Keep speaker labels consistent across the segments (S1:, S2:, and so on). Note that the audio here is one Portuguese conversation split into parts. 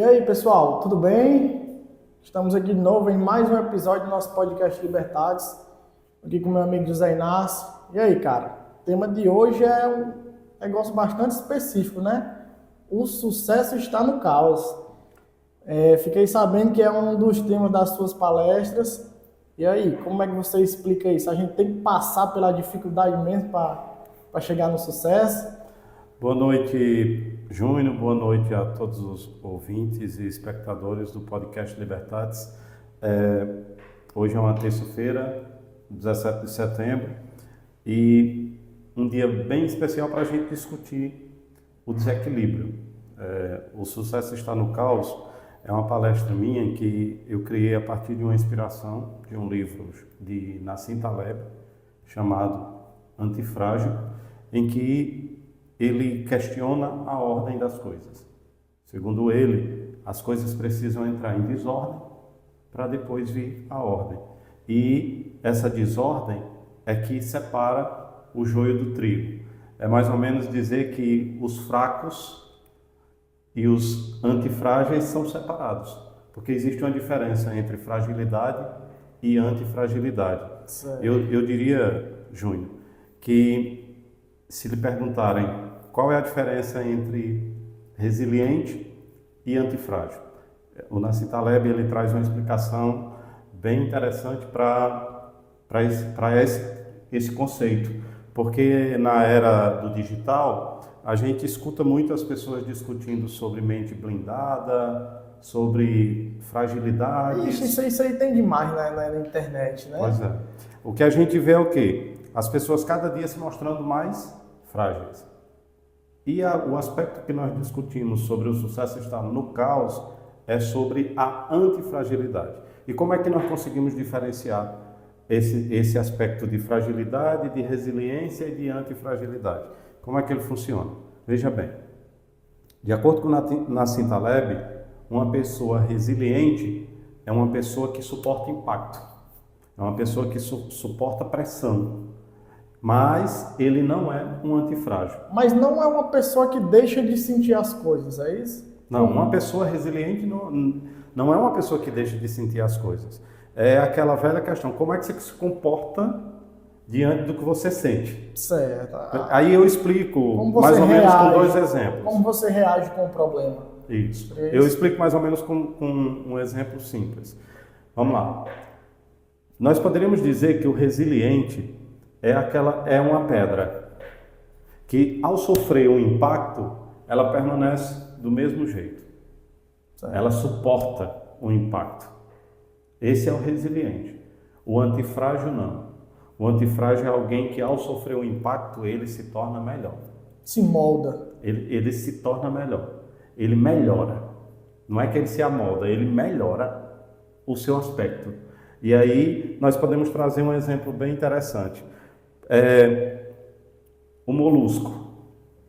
S1: E aí, pessoal, tudo bem? Estamos aqui de novo em mais um episódio do nosso podcast Libertados, aqui com meu amigo José Inácio. E aí, cara, o tema de hoje é um negócio bastante específico, né? O sucesso está no caos. Fiquei sabendo que é um dos temas das suas palestras. E aí, como é que você explica isso? A gente tem que passar pela dificuldade mesmo para chegar no sucesso?
S2: Boa noite, Júnior. Boa noite a todos os ouvintes e espectadores do podcast Libertates. Hoje é uma terça-feira, 17 de setembro, e um dia bem especial para a gente discutir o desequilíbrio. O sucesso está no caos. É uma palestra minha que eu criei a partir de uma inspiração de um livro de Nassim Taleb chamado Antifrágil, em que ele questiona a ordem das coisas. Segundo ele, as coisas precisam entrar em desordem para depois vir a ordem. E essa desordem é que separa o joio do trigo. É mais ou menos dizer que os fracos e os antifrágeis são separados, porque existe uma diferença entre fragilidade e antifragilidade. Eu diria, Júnior, que se lhe perguntarem qual é a diferença entre resiliente e antifrágil, o Nassim Taleb ele traz uma explicação bem interessante para esse conceito, porque na era do digital a gente escuta muitas pessoas discutindo sobre mente blindada, sobre fragilidade.
S1: Isso aí tem demais na internet, né?
S2: Pois é. O que a gente vê é o quê? As pessoas cada dia se mostrando mais frágeis. E o aspecto que nós discutimos sobre o sucesso estar no caos é sobre a antifragilidade. E como é que nós conseguimos diferenciar esse aspecto de fragilidade, de resiliência e de antifragilidade? Como é que ele funciona? Veja bem, de acordo com Nassim Taleb, uma pessoa resiliente é uma pessoa que suporta impacto, é uma pessoa que suporta pressão, mas ele não é um antifrágil.
S1: Mas não é uma pessoa que deixa de sentir as coisas, é isso?
S2: Não, uma pessoa resiliente não é uma pessoa que deixa de sentir as coisas. É aquela velha questão, como é que você se comporta diante do que você sente?
S1: Certo.
S2: Aí eu explico mais ou menos com dois exemplos.
S1: Como você reage com o problema?
S2: Isso. Eu explico mais ou menos com um exemplo simples. Vamos lá. Nós poderíamos dizer que o resiliente é uma pedra que, ao sofrer um impacto, ela permanece do mesmo jeito. Certo. Ela suporta o impacto. Esse é o resiliente. O antifrágil não. O antifrágil é alguém que, ao sofrer um impacto, ele se torna melhor.
S1: Se molda.
S2: Ele se torna melhor. Ele melhora. Não é que ele se amolda, ele melhora o seu aspecto. E aí nós podemos trazer um exemplo bem interessante. O molusco.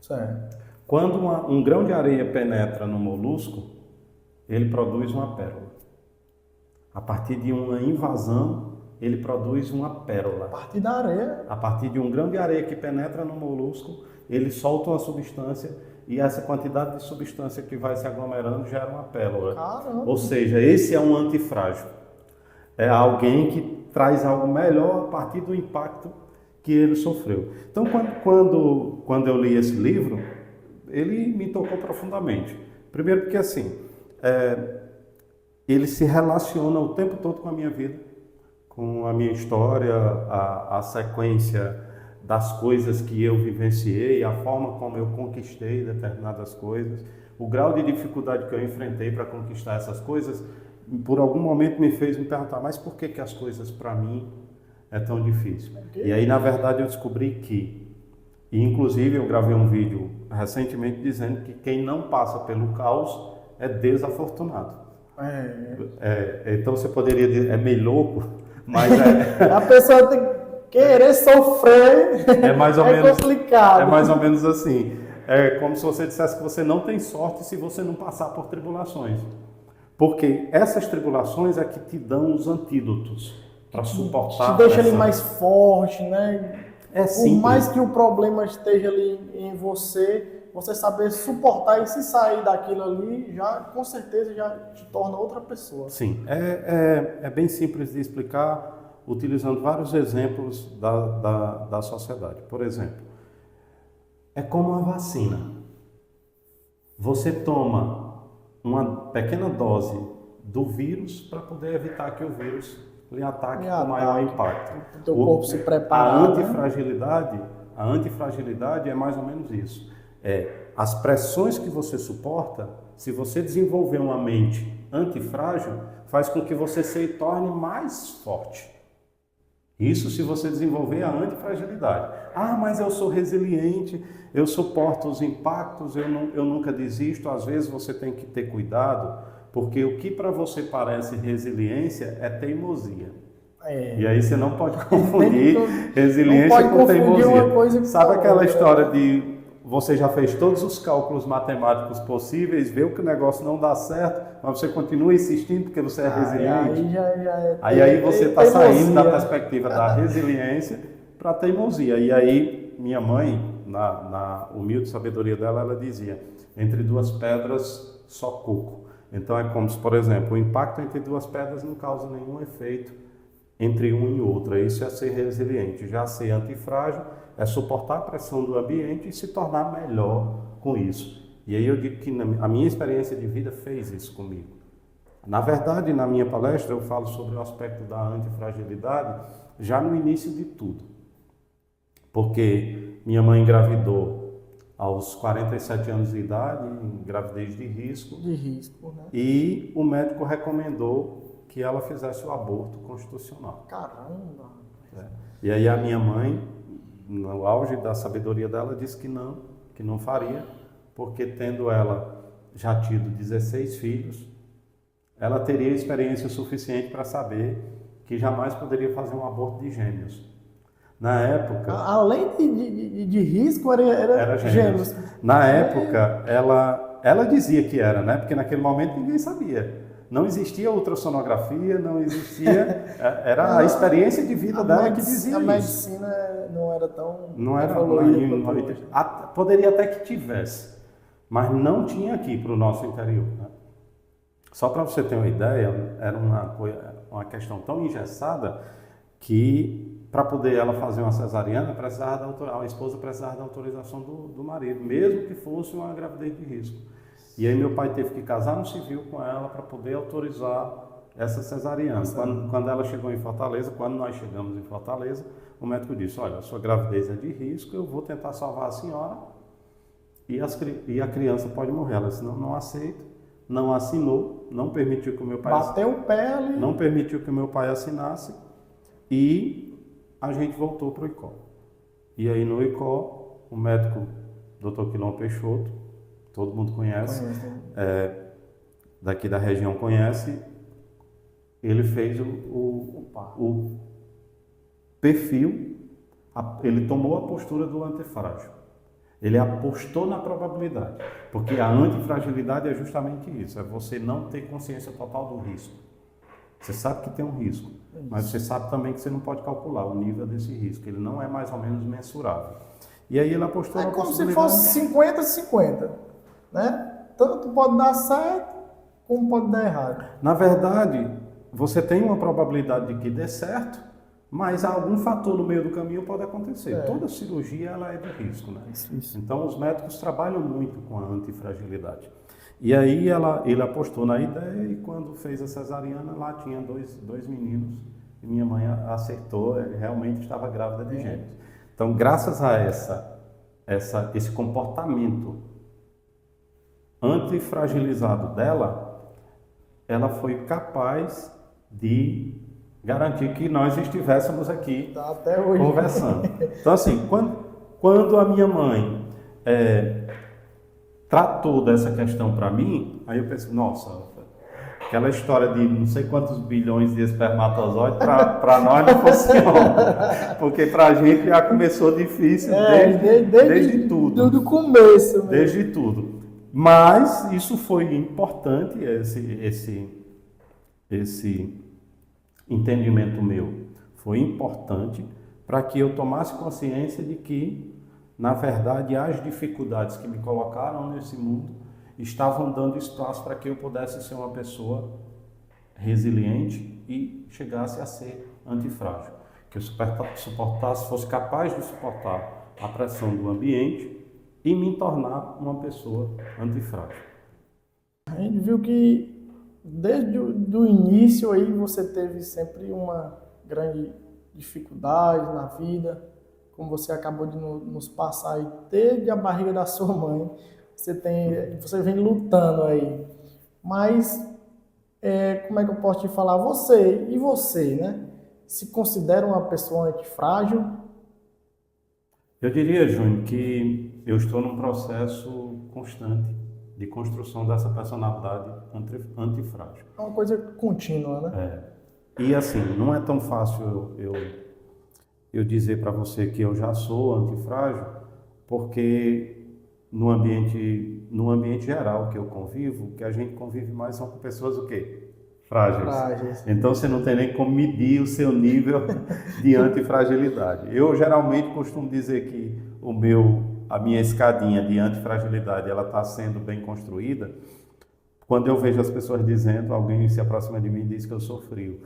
S1: Certo.
S2: Quando um grão de areia penetra no molusco, ele produz uma pérola. A partir de uma invasão, ele produz uma pérola.
S1: A partir da areia?
S2: A partir de um grão de areia que penetra no molusco, ele solta uma substância e essa quantidade de substância que vai se aglomerando gera uma pérola.
S1: Caramba.
S2: Ou seja, esse é um antifrágil. É alguém que traz algo melhor a partir do impacto que ele sofreu. Então, quando eu li esse livro, ele me tocou profundamente. Primeiro porque assim, ele se relaciona o tempo todo com a minha vida, com a minha história, a sequência das coisas que eu vivenciei, a forma como eu conquistei determinadas coisas, o grau de dificuldade que eu enfrentei para conquistar essas coisas, por algum momento me fez me perguntar, mas por que as coisas para mim é tão difícil? E aí, na verdade, eu descobri e inclusive eu gravei um vídeo recentemente dizendo que quem não passa pelo caos é desafortunado. Então você poderia dizer, é meio louco, mas
S1: a pessoa tem que querer sofrer,
S2: é mais ou menos
S1: complicado.
S2: É mais ou menos assim. É como se você dissesse que você não tem sorte se você não passar por tribulações. Porque essas tribulações é que te dão os antídotos para suportar.
S1: Te deixa ali mais forte, né?
S2: Por
S1: mais que o problema esteja ali em você, você saber suportar e se sair daquilo ali, já com certeza já te torna outra pessoa.
S2: Sim, é bem simples de explicar, utilizando vários exemplos da sociedade. Por exemplo, é como uma vacina. Você toma uma pequena dose do vírus para poder evitar que o vírus lhe ataque com maior impacto.
S1: O teu corpo se prepara.
S2: A antifragilidade é mais ou menos isso. As pressões que você suporta, se você desenvolver uma mente antifrágil, faz com que você se torne mais forte. Isso se você desenvolver a antifragilidade. Ah, mas eu sou resiliente, eu suporto os impactos, eu nunca desisto. Às vezes você tem que ter cuidado, porque o que para você parece resiliência é teimosia. E aí você não pode confundir resiliência com teimosia. Sabe aquela história de você já fez todos os cálculos matemáticos possíveis, vê que o negócio não dá certo, mas você continua insistindo porque você é resiliente? Aí você está saindo da perspectiva da resiliência para a teimosia. E aí minha mãe, na humilde sabedoria dela, ela dizia, entre duas pedras só coco. Então é como se, por exemplo, o impacto entre duas pedras não causa nenhum efeito entre um e outro. Isso é ser resiliente. Já ser antifrágil é suportar a pressão do ambiente e se tornar melhor com isso. E aí eu digo que a minha experiência de vida fez isso comigo. Na verdade, na minha palestra eu falo sobre o aspecto da antifragilidade já no início de tudo. Porque minha mãe engravidou aos 47 anos de idade, em gravidez de risco.
S1: De risco, né?
S2: E o médico recomendou que ela fizesse o aborto constitucional.
S1: Caramba!
S2: E aí a minha mãe, no auge da sabedoria dela, disse que não faria, porque tendo ela já tido 16 filhos, ela teria experiência suficiente para saber que jamais poderia fazer um aborto de gêmeos. Na época...
S1: Além de risco, era gêmeos.
S2: Na época, ela dizia que era, né? Porque naquele momento ninguém sabia. Não existia ultrassonografia, não existia... Era a experiência de vida dela que dizia isso.
S1: A medicina não era tão...
S2: Não era... Poderia até que tivesse, mas não tinha aqui para o nosso interior, né? Só para você ter uma ideia, era uma questão tão engessada que... Para poder ela fazer uma cesariana, a esposa precisava da autorização do marido, mesmo que fosse uma gravidez de risco. E aí meu pai teve que casar no civil com ela para poder autorizar essa cesariana. Quando ela chegou em Fortaleza, quando nós chegamos em Fortaleza, o médico disse, olha, a sua gravidez é de risco, eu vou tentar salvar a senhora e a criança pode morrer. Ela disse, não aceito, não assinou, não permitiu que o meu pai...
S1: Bateu o pé ali.
S2: Não permitiu que o meu pai assinasse e... a gente voltou para o ICO. E aí no ICO, o médico Dr. Quilom Peixoto, todo mundo conhece, daqui da região conhece, ele fez o perfil, ele tomou a postura do antifrágil. Ele apostou na probabilidade, porque a antifragilidade é justamente isso, é você não ter consciência total do risco. Você sabe que tem um risco, mas você sabe também que você não pode calcular o nível desse risco. Ele não é mais ou menos mensurável. E aí ele apostou na possibilidade...
S1: É como se fosse 50-50, né? Tanto pode dar certo, como pode dar errado.
S2: Na verdade, você tem uma probabilidade de que dê certo, mas algum fator no meio do caminho pode acontecer. Toda cirurgia ela é de risco, né? Isso. Então os médicos trabalham muito com a antifragilidade. E aí ele apostou na ideia e quando fez a cesariana, lá tinha dois meninos e minha mãe acertou, realmente estava grávida de gêmeos. Então, graças a esse comportamento antifragilizado dela, ela foi capaz de garantir que nós estivéssemos aqui
S1: até hoje
S2: conversando. Então, assim, quando a minha mãe... tratou dessa questão para mim, aí eu pensei, nossa, aquela história de não sei quantos bilhões de espermatozoides, para nós não funciona. Porque para a gente já começou difícil desde tudo.
S1: Do começo mesmo.
S2: Desde tudo. Mas isso foi importante, esse entendimento meu foi importante para que eu tomasse consciência de que na verdade, as dificuldades que me colocaram nesse mundo estavam dando espaço para que eu pudesse ser uma pessoa resiliente e chegasse a ser antifrágil. Que eu suportasse, fosse capaz de suportar a pressão do ambiente e me tornar uma pessoa antifrágil.
S1: A gente viu que desde o início aí você teve sempre uma grande dificuldade na vida, como você acabou de nos passar aí, desde a barriga da sua mãe, você vem lutando aí. Mas, como é que eu posso te falar? Você, né? Se considera uma pessoa antifrágil?
S2: Eu diria, Júnior, que eu estou num processo constante de construção dessa personalidade antifrágil.
S1: É uma coisa contínua, né?
S2: E assim, não é tão fácil eu dizer para você que eu já sou antifrágil, porque no ambiente geral que eu convivo, que a gente convive mais são com pessoas o quê? Frágeis. Então você não tem nem como medir o seu nível de antifragilidade. Eu geralmente costumo dizer que a minha escadinha de antifragilidade, ela está sendo bem construída quando eu vejo as pessoas dizendo, alguém se aproxima de mim e diz que eu sou frio.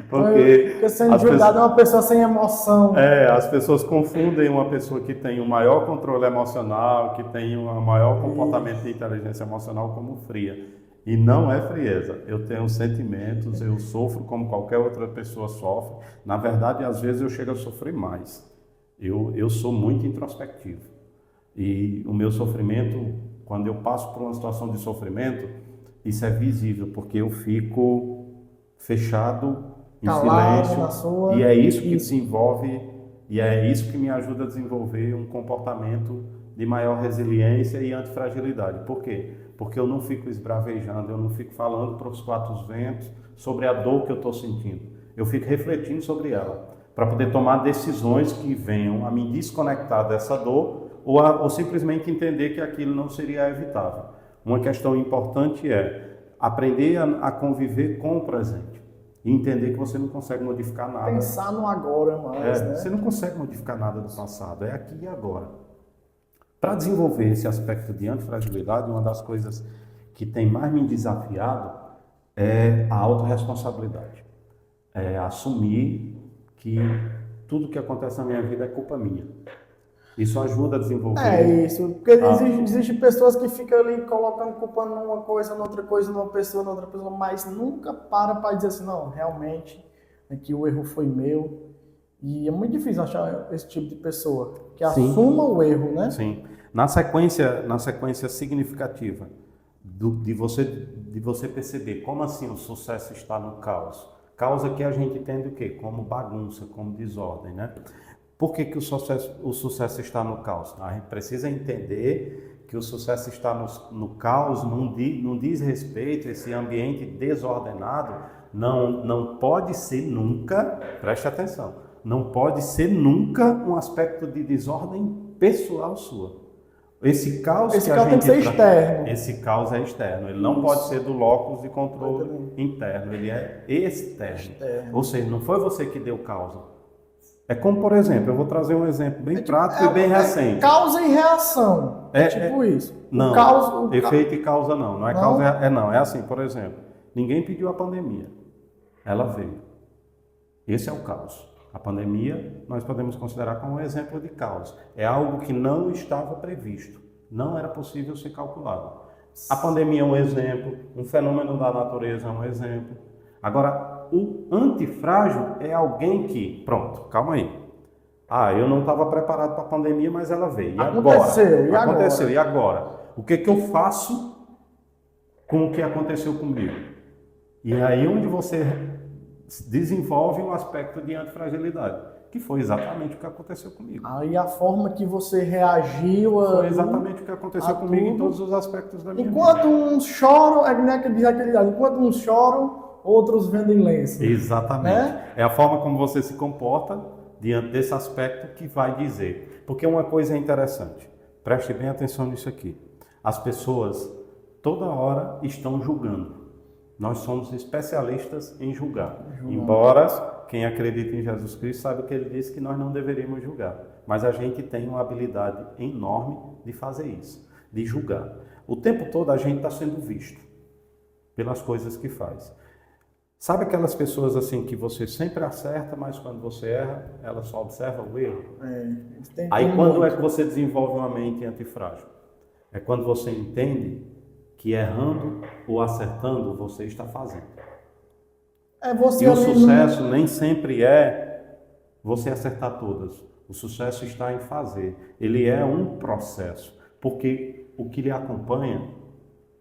S1: Porque sendo julgado é uma pessoa sem emoção.
S2: As pessoas confundem uma pessoa que tem um maior controle emocional, que tem um maior comportamento de inteligência emocional como fria. E não é frieza. Eu tenho sentimentos, eu sofro como qualquer outra pessoa sofre. Na verdade, às vezes eu chego a sofrer mais. Eu sou muito introspectivo. E o meu sofrimento, quando eu passo por uma situação de sofrimento, isso é visível, porque eu fico fechado, em silêncio, e é isso que desenvolve, e é isso que me ajuda a desenvolver um comportamento de maior resiliência e antifragilidade. Por quê? Porque eu não fico esbravejando, eu não fico falando para os quatro ventos sobre a dor que eu estou sentindo. Eu fico refletindo sobre ela, para poder tomar decisões que venham a me desconectar dessa dor ou simplesmente entender que aquilo não seria evitável. Uma questão importante é aprender a conviver com o presente e entender que você não consegue modificar nada.
S1: Pensar no agora mais, né?
S2: Você não consegue modificar nada do passado, é aqui e agora. Para desenvolver esse aspecto de antifragilidade, uma das coisas que tem mais me desafiado é a autorresponsabilidade. É assumir que tudo que acontece na minha vida é culpa minha. Isso ajuda a desenvolver...
S1: isso. Porque existem pessoas que ficam ali colocando culpa numa coisa, noutra coisa, noutra pessoa, mas nunca para dizer assim, não, realmente, aqui o erro foi meu. E é muito difícil achar esse tipo de pessoa que assuma o erro, né?
S2: Sim. Na sequência significativa de você perceber como assim o sucesso está no caos. Caos aqui a gente entende o quê? Como bagunça, como desordem, né? Por que o sucesso está no caos? A gente precisa entender que o sucesso está no caos, não diz respeito, esse ambiente desordenado não pode ser nunca, preste atenção, não pode ser nunca um aspecto de desordem pessoal sua. Esse caos
S1: tem que ser externo.
S2: Esse caos é externo, ele não pode ser do locus de controle interno, ele é externo. Ou seja, não foi você que deu causa. É como, por exemplo, eu vou trazer um exemplo bem prático e bem recente.
S1: Causa e reação. Tipo isso.
S2: Não, efeito e causa não. Não é causa, é assim, por exemplo, ninguém pediu a pandemia. Ela veio. Esse é o caos. A pandemia nós podemos considerar como um exemplo de caos. É algo que não estava previsto. Não era possível ser calculado. A pandemia é um exemplo, um fenômeno da natureza é um exemplo. Agora, o antifrágil é alguém que... Pronto, calma aí. Eu não estava preparado para a pandemia, mas ela veio. Aconteceu. E agora? O que eu faço com o que aconteceu comigo? E é aí onde você desenvolve um aspecto de antifragilidade, que foi exatamente o que aconteceu comigo.
S1: Aí a forma que você reagiu...
S2: Foi exatamente o que aconteceu comigo em todos os aspectos da minha vida.
S1: Enquanto uns choram, enquanto uns choram, outros vendem lenço.
S2: Exatamente. Né? É a forma como você se comporta diante desse aspecto que vai dizer. Porque uma coisa é interessante, preste bem atenção nisso aqui. As pessoas toda hora estão julgando. Nós somos especialistas em julgar. Embora quem acredita em Jesus Cristo saiba que ele disse que nós não deveríamos julgar. mas a gente tem uma habilidade enorme de fazer isso, de julgar. O tempo todo a gente está sendo visto pelas coisas que faz. Sabe aquelas pessoas assim que você sempre acerta, mas quando você erra, ela só observa o erro? Aí quando é que você desenvolve uma mente antifrágil? É quando você entende que errando ou acertando, você está fazendo. E o sucesso nem sempre é você acertar todas. O sucesso está em fazer. Ele é um processo, porque o que lhe acompanha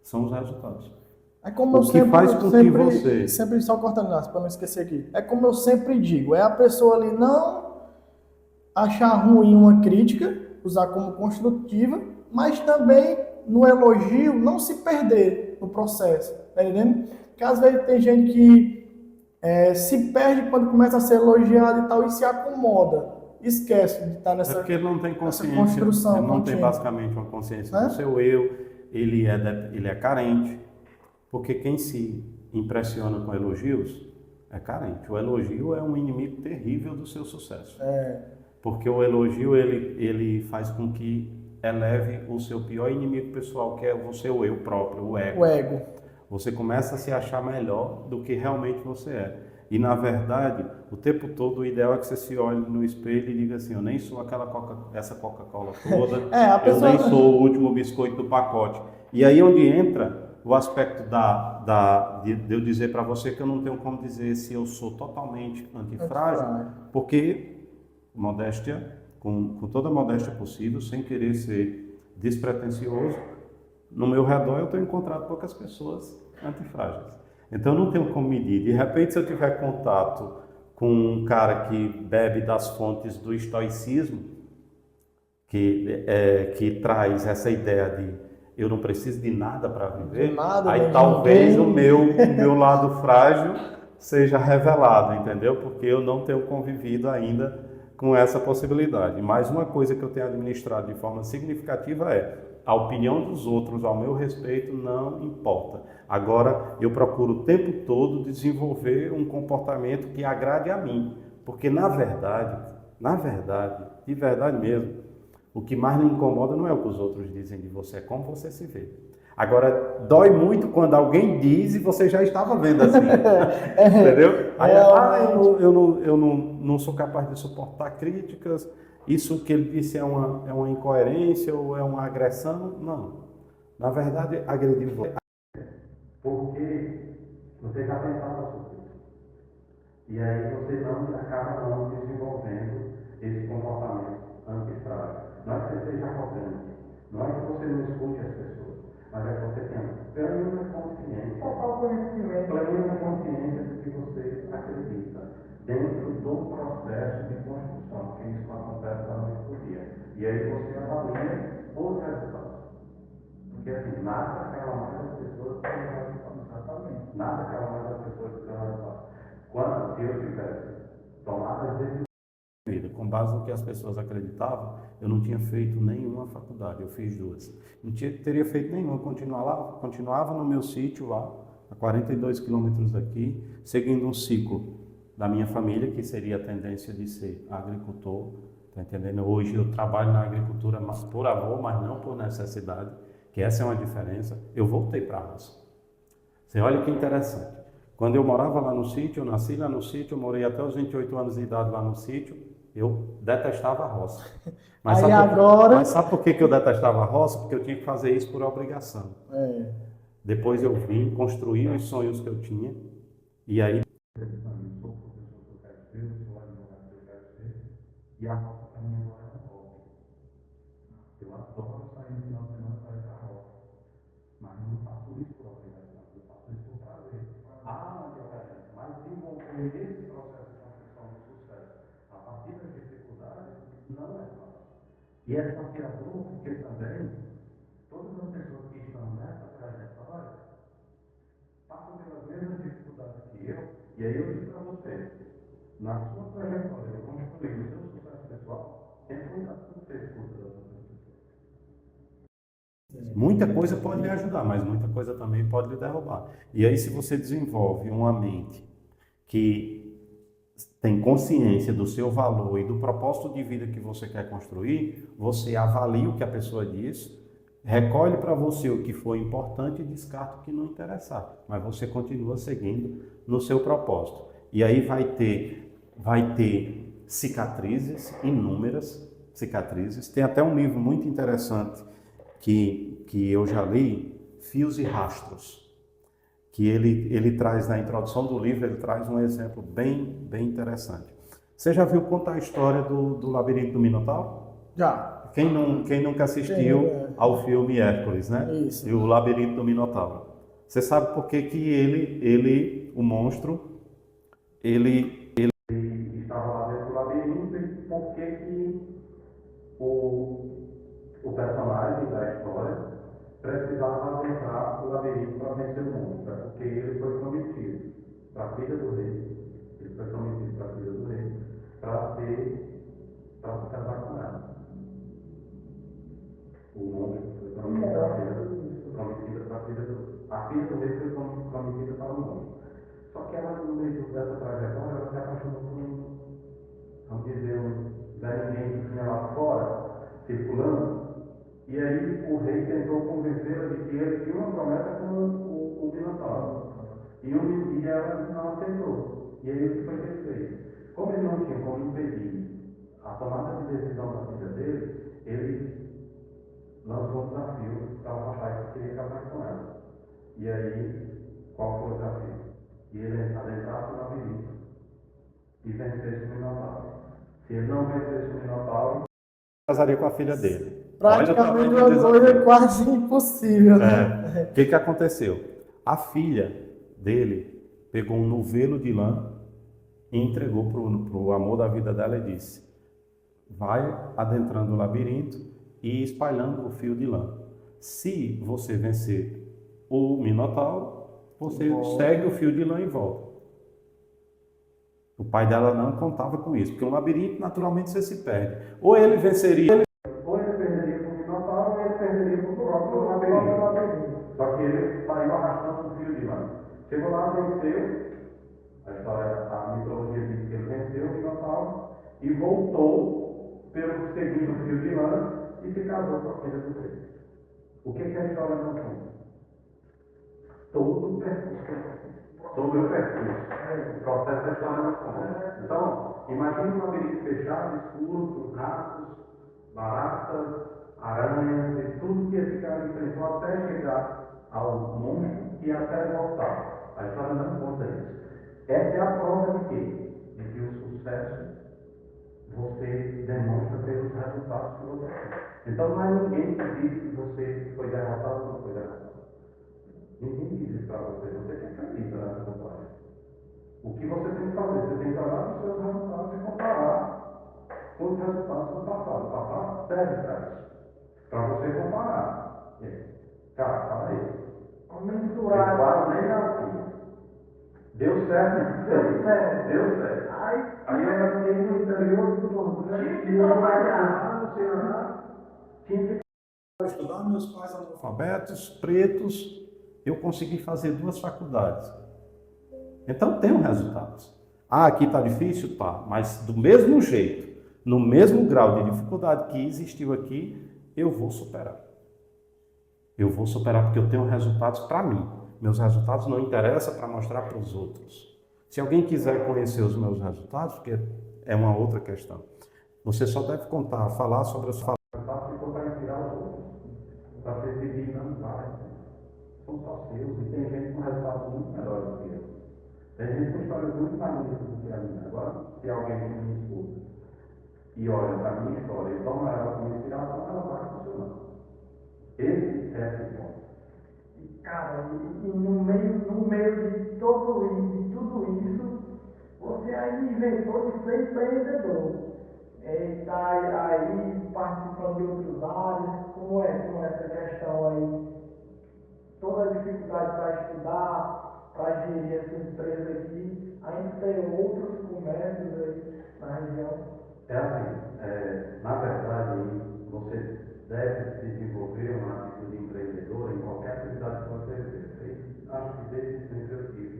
S2: são os resultados.
S1: É como
S2: o que faz com que você...
S1: Sempre só cortando, para não esquecer aqui. É como eu sempre digo, é a pessoa ali não achar ruim uma crítica, usar como construtiva, mas também no elogio não se perder no processo, tá entendendo? Porque às vezes tem gente que se perde quando começa a ser elogiado e tal, e se acomoda, esquece de estar nessa,
S2: porque ele não tem consciência,
S1: construção.
S2: Ele não tem basicamente uma consciência do seu eu, ele é carente, porque quem se impressiona com elogios é carente. O elogio é um inimigo terrível do seu sucesso. Porque o elogio ele faz com que eleve o seu pior inimigo pessoal, que é o seu eu próprio, o ego.
S1: O ego.
S2: Você começa a se achar melhor do que realmente você é. E na verdade, o tempo todo o ideal é que você se olhe no espelho e diga assim: eu nem sou essa Coca-Cola toda, eu nem sou o último biscoito do pacote. E aí onde entra o aspecto de eu dizer para você que eu não tenho como dizer se eu sou totalmente antifrágil, porque modéstia, com toda a modéstia possível, sem querer ser despretensioso, no meu redor eu tenho encontrado poucas pessoas antifrágeis. Então eu não tenho como medir. De repente, se eu tiver contato com um cara que bebe das fontes do estoicismo, que traz essa ideia de eu não preciso de nada para viver, aí talvez o meu lado frágil seja revelado, entendeu? Porque eu não tenho convivido ainda com essa possibilidade. Mas uma coisa que eu tenho administrado de forma significativa é a opinião dos outros ao meu respeito não importa. Agora, eu procuro o tempo todo desenvolver um comportamento que agrade a mim, porque na verdade, de verdade mesmo, o que mais me incomoda não é o que os outros dizem de você, é como você se vê. Agora, dói muito quando alguém diz e você já estava vendo assim. Entendeu? Aí, eu não sou capaz de suportar críticas, isso que ele disse é uma incoerência ou é uma agressão. Não. Na verdade, agredir você. Porque você já pensava sobre isso. E aí você acaba não desenvolvendo esse comportamento antifrágil. Não é que você seja arrogante, não é que você não escute as pessoas, mas é que você tenha plena consciência, plena consciência do que você acredita dentro do processo de construção, porque isso não acontece da noite por dia. E aí você avalia os resultados. Porque assim, nada aquela mais das pessoas que tem resultados. Exatamente. Nada aquela mais das pessoas que tem resultados. Quando, se eu tivesse tomado as decisões com base no que as pessoas acreditavam, eu não tinha feito nenhuma faculdade, eu fiz duas. Não teria feito nenhuma, continuava no meu sítio lá, a 42 quilômetros daqui, seguindo um ciclo da minha família, que seria a tendência de ser agricultor, tá entendendo? Hoje eu trabalho na agricultura por amor, mas não por necessidade, que essa é uma diferença. Eu voltei para a roça. Você olha que interessante. Quando eu morava lá no sítio, eu nasci lá no sítio, eu morei até os 28 anos de idade lá no sítio, eu detestava a roça. Mas sabe por que eu detestava a roça? Porque eu tinha que fazer isso por obrigação. Depois eu vim, construí os sonhos que eu tinha, e aí e a roça para mim agora é um hobby. Eu adoro sair no final de semana para ir para a roça. Mas não faço isso por obrigação, eu faço isso por prazer. Há uma diferença, mas desenvolver esse processo de construção do sucesso a partir das dificuldades não é fácil. E é desafiador porque também todas as pessoas que estão nessa trajetória passam pelas mesmas dificuldades que eu, e aí eu digo para você, na sua trajetória de construir o seu sucesso pessoal, é cuidado com o que você escuta das outras pessoas. Muita coisa pode lhe ajudar, mas muita coisa também pode lhe derrubar. E aí, se você desenvolve uma mente que tem consciência do seu valor e do propósito de vida que você quer construir, você avalia o que a pessoa diz, recolhe para você o que foi importante e descarta o que não interessar. Mas você continua seguindo no seu propósito. E aí vai ter cicatrizes, inúmeras cicatrizes. Tem até um livro muito interessante que eu já li, Fios e Rastros, que ele traz na introdução do livro, ele traz um exemplo bem interessante. Você já viu contar a história do labirinto do Minotauro?
S1: Já.
S2: Quem nunca assistiu ao filme Hércules, né?
S1: Isso.
S2: E o labirinto do Minotauro. Você sabe por que que o monstro, ele estava lá dentro do labirinto e por que que o personagem da história precisava adentrar o labirinto para vencer o monstro? É porque ele foi prometido para a filha do rei, ele foi prometido para a filha do rei, para se casar com ela. O monstro foi prometido para a filha do a filha do rei foi prometida para o monstro. Só que ela, no meio dessa trajetória, ela se apaixonou por vamos dizer, um Zé Ninguém que tinha lá fora, circulando. E aí o rei tentou convencê-la de que ele tinha uma promessa com o Minotauro. E ela não aceitou. E aí o que foi que ele fez? Como ele não tinha como impedir a tomada de decisão da vida dele, ele lançou um desafio para o rapaz que queria casar com ela. E aí, qual foi o desafio? E ele adentrasse o labirinto e vencesse o Minotauro. Se ele não vencesse o Minotauro, casaria com a filha dele.
S1: Praticamente uma coisa quase impossível, né?
S2: O que aconteceu? A filha dele pegou um novelo de lã e entregou para o amor da vida dela e disse: vai adentrando o labirinto e espalhando o fio de lã. Se você vencer o Minotauro, você segue o fio de lã e volta. O pai dela não contava com isso, porque um labirinto, naturalmente, você se perde. Ou ele venceria, ou ele perderia para o Minotauro, ou ele perderia para o próprio labirinto. Só que ele saiu arrastando o fio de lã. Chegou lá, venceu. A mitologia diz que ele venceu o Minotauro e voltou seguindo o fio de lã e se casou com a filha do rei. O que a história não conta? Todo o percurso. Todo o percurso. O processo da história não conta. Então, imagine um labirinto fechado, escuro, com ratos, baratas, aranhas e tudo que esse cara enfrentou até chegar ao monstro e até voltar. A história não conta isso. Essa é a prova de quê? De que o sucesso você demonstra pelos resultados que você tem. Então não é ninguém que diz que você foi derrotado ou não foi derrotado. Ninguém diz isso para você. Você que acredita nessa bobagem. O que você tem que fazer? Você tem que olhar os seus resultados e comparar com os resultados do passado. O passado serve para isso. Para você comparar. Cara, fala aí. Eu quase nem nasci. Deu certo? Deu certo. Aí eu fiquei no interior do mundo. Tinha que estudar, meus pais analfabetos, pretos, eu consegui fazer 2 faculdades. Então tem resultados. Ah, aqui está difícil? Tá. Mas do mesmo jeito, no mesmo grau de dificuldade que existiu aqui, eu vou superar. Eu vou superar porque eu tenho resultados para mim. Meus resultados não interessam para mostrar para os outros. Se alguém quiser conhecer os meus resultados, porque é uma outra questão, você só deve falar sobre os resultados e para inspirar os outros. Para ser feliz não vai. São só seus e tem gente com resultados muito melhores do que eu. Tem gente com histórias muito mais bonitas do que a minha. Agora, se alguém que me escuta e olha para a minha história e toma ela como inspiração, ela vai funcionar. Esse é o ponto.
S3: Cara, e no meio de tudo isso, você aí inventou de ser empreendedor. Está aí participando de outras áreas, como é essa questão aí? Toda a dificuldade para estudar, para gerir essa empresa aqui, ainda tem outros comércios aí na região.
S2: É assim, na verdade, você deve desenvolver uma atitude empreendedora em qualquer atividade que você exerça. Acho que desde sempre eu tive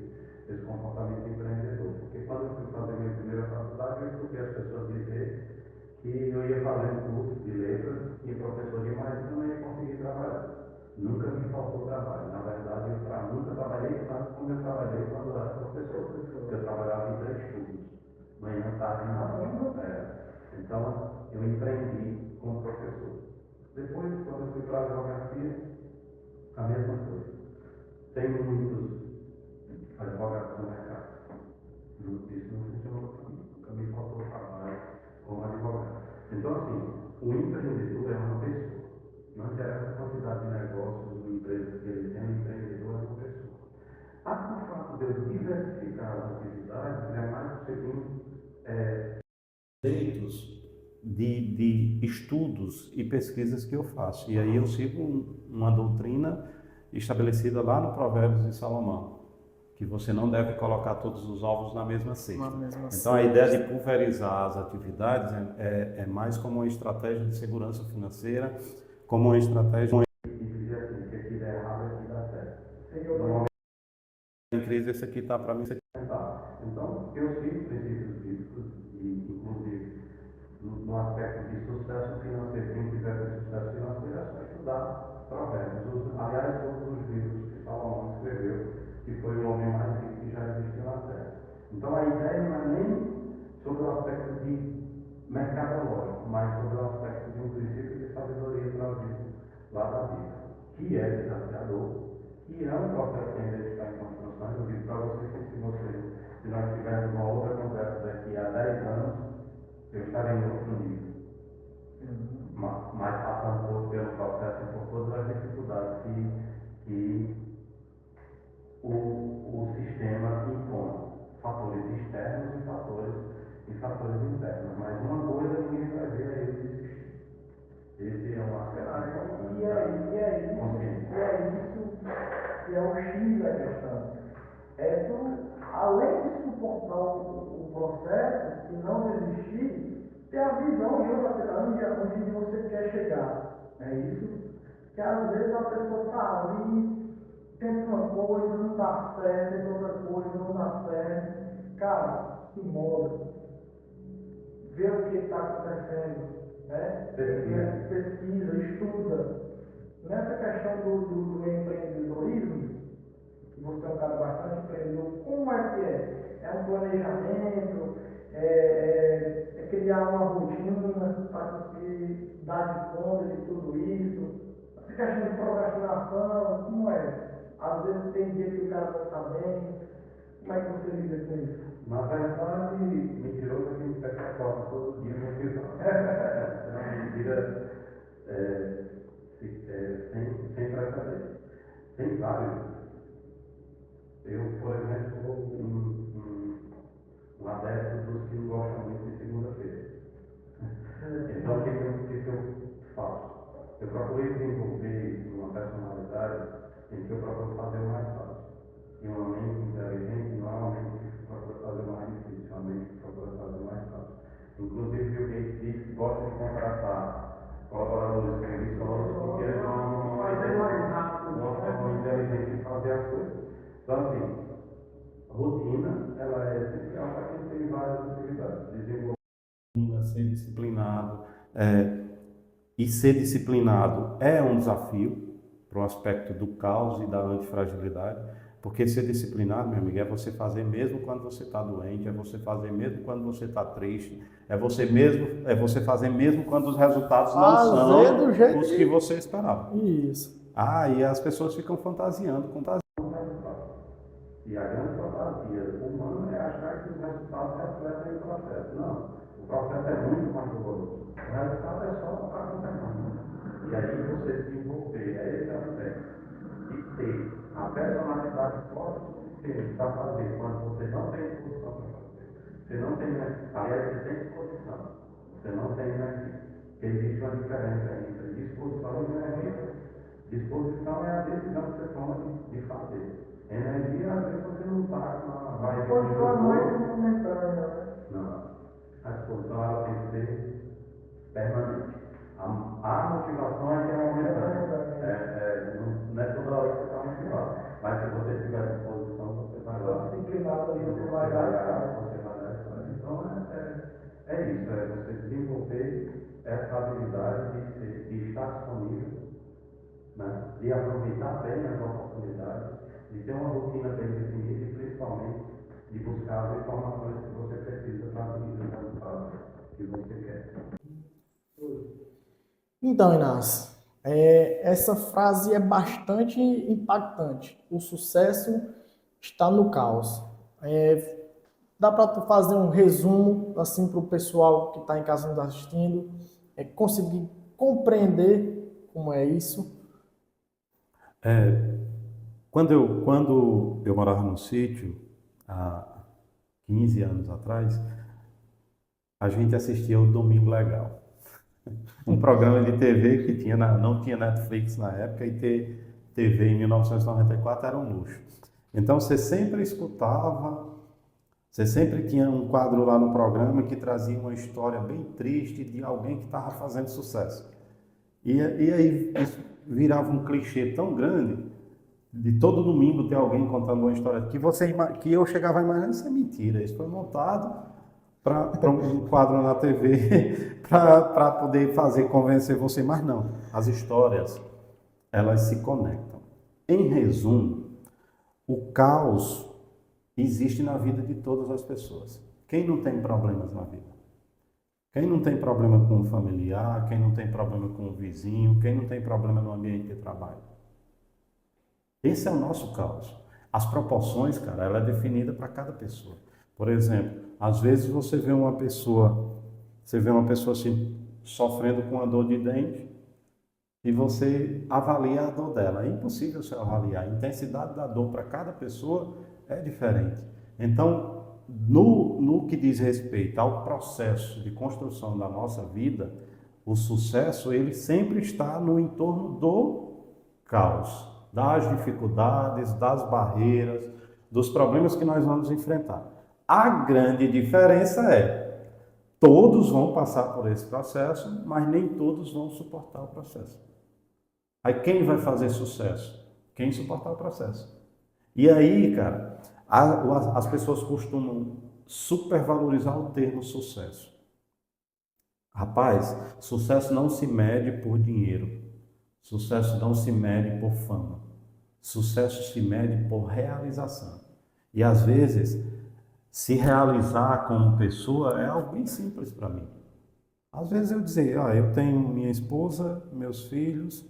S2: esse comportamento empreendedor. Porque quando eu fui fazer meu primeiro nunca trabalhei tanto como eu trabalhei quando era professor, porque eu trabalhava em 3 turnos, manhã, tarde e noite. Então, eu empreendi como professor. Depois, quando eu fui para a advocacia, a mesma coisa. Tem muitos advogados no mercado. Isso não funcionou para mim. Nunca me faltou trabalho como advogado. Então, assim, o empreendedor é uma pessoa. Não interessa a quantidade de negócios ou empresas que ele tem, o empreendedor é uma pessoa. O fato de eu diversificar as atividades é mais o seguinte, conceitos de estudos e pesquisas que eu faço. E aí eu sigo uma doutrina estabelecida lá no Provérbios de Salomão, que você não deve colocar todos os ovos na mesma cesta. Então a ideia de pulverizar as atividades é mais como uma estratégia de segurança financeira, como uma estratégia de dizer assim, que aqui dá errado, aqui dá certo. Normalmente em crise esse aqui está para mim, esse aqui está. Então eu sigo princípios bíblicos e inclusive no aspecto de sucesso financeiro, quem quiser ter sucesso financeiro é só estudar Provérbios. Aliás, todos os livros que Salomão escreveu, que foi o homem mais rico que já existiu na Terra. Então a ideia não é nem sobre o aspecto de mercadológico, mas sobre o aspecto de um princípio de sabedoria trazido lá da Bíblia, que é desafiador, que é um processo que ainda está em construção. Eu digo para você que se nós tivermos uma outra conversa daqui a 10 anos, eu estarei em outro nível. Mas passando pelo processo e por todas as dificuldades que o sistema impõe. Fatores externos e fatores internos. Mas uma coisa ninguém vai ver é ele desistir. Esse é um aspecto importante.
S3: E é isso que é o X da questão. É tu, além de suportar o processo e não desistir, ter a visão de onde você quer chegar. É isso que às vezes a pessoa está ali, tenta uma coisa, não dá certo, tenta outra coisa, não dá certo. Cara, se move, vê o que está acontecendo, né? Pesquisa, estuda. Nessa questão do empreendedorismo, você é um cara bastante empreendedor, como é que é? É um planejamento, é criar uma rotina para conseguir dar de conta de tudo isso. Essa questão de procrastinação, como é? Às vezes tem dia que o cara não está bem. Como é que você lida com isso?
S2: Na verdade, mentiroso é quem pega a porta todo dia no final. É uma mentira sem precedentes. Tem vários. Eu, por exemplo, sou um adepto dos que não gostam muito de segunda-feira. Então, o que eu faço? Eu procurei desenvolver uma personalidade em que eu procuro fazer o mais fácil. E uma mente inteligente não é uma mente que procura fazer o mais difícil, é uma mente que procura fazer o mais fácil. Inclusive, o Gates diz que gosta de contratar colaboradores preguiçosos porque eles não
S3: fazer mais rápido,
S2: não são inteligentes de fazer as coisas. Então, assim, rotina, ela é essencial para quem tem várias atividades. Desenvolver ser disciplinado. E ser disciplinado é um desafio para o aspecto do caos e da antifragilidade, porque ser disciplinado, meu amigo, é você fazer mesmo quando você está doente, é você fazer mesmo quando você está triste, é você fazer mesmo quando os resultados não são os que você esperava.
S1: Isso.
S2: E as pessoas ficam fantasiando com resultados. E a grande fantasia humana é achar que os resultados refletem o processo. Não, o processo é muito mais doloroso. O resultado é só para acompanhar. E aí você desenvolver, esse é o técnico, e ter a personalidade forte o suficiente para fazer quando você não tem disposição para fazer. Você não tem, aliás, você tem disposição, você não tem energia. Porque existe uma diferença entre disposição e energia. Disposição é a decisão que você toma de fazer. Energia, às vezes você não está com a vibe.
S3: Disposição é mais momentânea.
S2: Não. A disposição ela tem que ser permanente. A motivação é que é momentânea. Não é toda hora que você está motivado. Mas se você tiver disposição, você vai lá.
S3: Disciplinado ali, você vai
S2: lá
S3: lá.
S2: e faz. Então é isso, é você desenvolver essa habilidade de estar disponível, né? De aproveitar bem as oportunidades, de ter uma rotina bem definida e principalmente de buscar as informações que você precisa para atingir o resultado que você quer.
S1: Então, Inácio, essa frase é bastante impactante. O sucesso está no caos. Dá para tu fazer um resumo assim para o pessoal que está em casa nos assistindo, conseguir compreender como é isso?
S2: Quando eu morava no sítio, há 15 anos atrás, a gente assistia o Domingo Legal. Um programa de TV que não tinha Netflix na época e ter TV em 1994 era um luxo. Então você sempre tinha um quadro lá no programa que trazia uma história bem triste de alguém que estava fazendo sucesso. E aí isso virava um clichê tão grande de todo domingo ter alguém contando uma história que eu chegava a imaginar, isso é mentira, isso foi montado para um quadro na TV para poder convencer você, mas não, as histórias elas se conectam. Em resumo, o caos existe na vida de todas as pessoas. Quem não tem problemas na vida? Quem não tem problema com o familiar, quem não tem problema com o vizinho, quem não tem problema no ambiente de trabalho? Esse é o nosso caos. As proporções, cara, ela é definida para cada pessoa. Por exemplo, às vezes você vê uma pessoa assim, sofrendo com a dor de dente e você avalia a dor dela. É impossível você avaliar. A intensidade da dor para cada pessoa é diferente. Então, no que diz respeito ao processo de construção da nossa vida, o sucesso ele sempre está no entorno do caos, das dificuldades, das barreiras, dos problemas que nós vamos enfrentar. A grande diferença é, todos vão passar por esse processo, mas nem todos vão suportar o processo. Aí quem vai fazer sucesso? Quem suportar o processo. E aí, cara, as pessoas costumam supervalorizar o termo sucesso. Rapaz, sucesso não se mede por dinheiro. Sucesso não se mede por fama. Sucesso se mede por realização. E às vezes, se realizar como pessoa é algo bem simples para mim. Às vezes eu dizer, eu tenho minha esposa, meus filhos,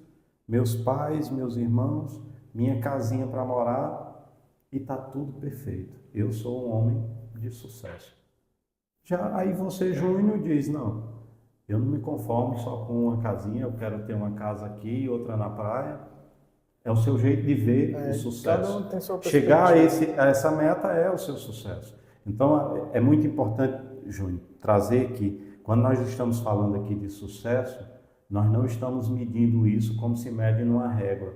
S2: meus pais, meus irmãos, minha casinha para morar e está tudo perfeito. Eu sou um homem de sucesso. Já aí você, Júnior, diz, não, eu não me conformo só com uma casinha, eu quero ter uma casa aqui e outra na praia. É o seu jeito de ver o sucesso.
S1: Cada um tem sua
S2: Chegar
S1: perspectiva.
S2: a essa meta é o seu sucesso. Então, é muito importante, Júnior, trazer que, quando nós estamos falando aqui de sucesso, nós não estamos medindo isso como se mede numa régua.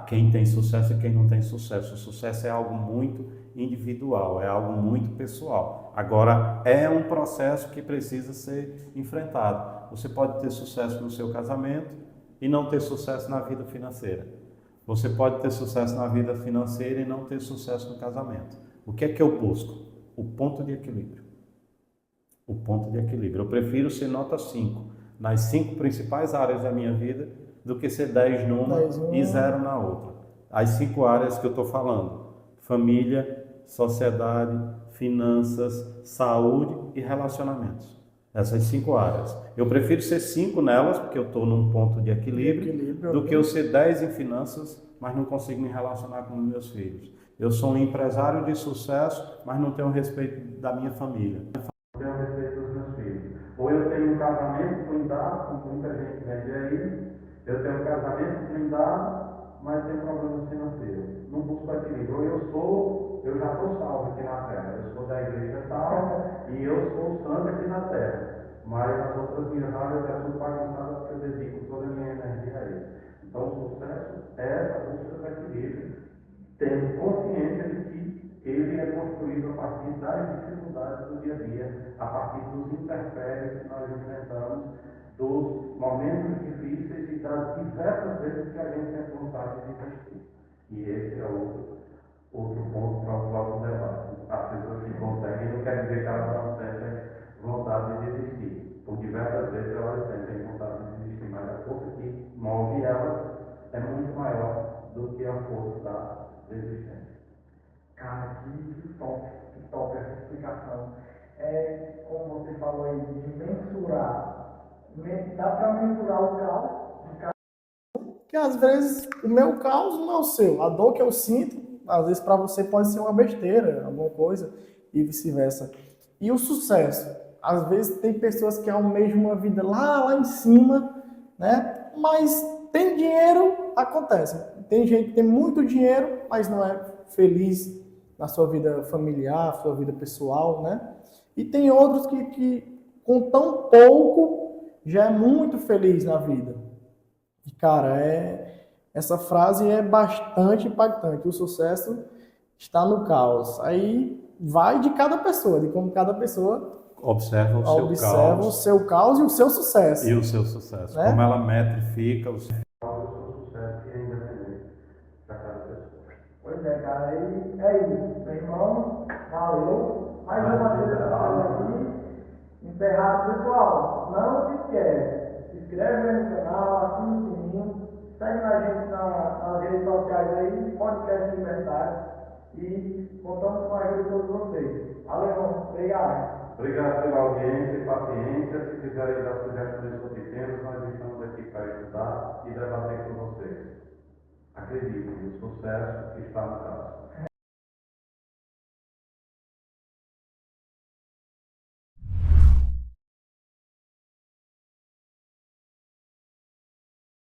S2: Quem tem sucesso e quem não tem sucesso. O sucesso é algo muito individual, é algo muito pessoal. Agora, é um processo que precisa ser enfrentado. Você pode ter sucesso no seu casamento e não ter sucesso na vida financeira. Você pode ter sucesso na vida financeira e não ter sucesso no casamento. O que é que eu busco? O ponto de equilíbrio. O ponto de equilíbrio. Eu prefiro ser nota 5 nas 5 principais áreas da minha vida do que ser 10 numa e 0 na outra. As 5 áreas que eu estou falando: família, sociedade, finanças, saúde e relacionamentos. Essas 5 áreas. Eu prefiro ser 5 nelas, porque eu estou num ponto de equilíbrio, do que eu ser 10 em finanças, mas não consigo me relacionar com meus filhos. Eu sou um empresário de sucesso, mas não tenho respeito da minha família. Não tenho respeito dos meus filhos. Ou eu tenho um casamento blindado, como muita gente vende aí, eu tenho um casamento blindado, mas tem problemas financeiros. Não busco equilíbrio. Eu já estou salvo aqui na terra. Eu sou da igreja tal e eu sou o santo aqui na terra. Mas as outras minhas áreas é tudo bagunçado porque eu dedico toda a minha energia a ele. Então o sucesso é essa busca do equilíbrio, tendo consciência de que ele é construído a partir das dificuldades do dia a dia, a partir dos intempéries que nós enfrentamos, dos momentos difíceis e das diversas vezes que a gente tem vontade de desistir. E esse é outro ponto para o próximo debate. As pessoas que conseguem não quer dizer que elas não sentem vontade de desistir. Por diversas vezes elas sentem vontade de desistir, mas a força que move elas é muito maior do que a força
S3: Resistência. Cara, que top essa explicação. Como você falou aí, de mensurar. Dá para mensurar o caos de cada.
S1: Que às vezes o meu caos não é o seu. A dor que eu sinto, às vezes para você pode ser uma besteira, alguma coisa, e vice-versa. E o sucesso. Às vezes tem pessoas que almejam uma vida lá em cima, né? Mas tem dinheiro, acontece. Tem gente que tem muito dinheiro, mas não é feliz na sua vida familiar, sua vida pessoal, né? E tem outros que com tão pouco já é muito feliz na vida. E, cara, essa frase é bastante impactante. O sucesso está no caos. Aí vai de cada pessoa, de como cada pessoa
S2: Observa o seu
S1: observa o
S2: caos
S1: seu caos e o seu sucesso.
S2: e o seu sucesso.
S1: Né?
S2: Como ela metrifica o seu
S3: Sucesso que é independente para cada pessoa. Pois é, cara, aí é isso. Meu irmão, valeu. Mais uma vez eu falo aqui. Encerrado, pessoal. Não se esquece. Se inscreve aí no canal, ativa o sininho, segue a gente nas redes sociais aí, Podcast Libertário. E contamos com a ajuda de todos vocês. Valeu, irmão. Obrigado.
S2: Obrigado pela audiência e paciência. Se quiserem dar sugestões sobre temas, nós estamos aqui para ajudar e debater com vocês. Acreditem, o sucesso está no caso.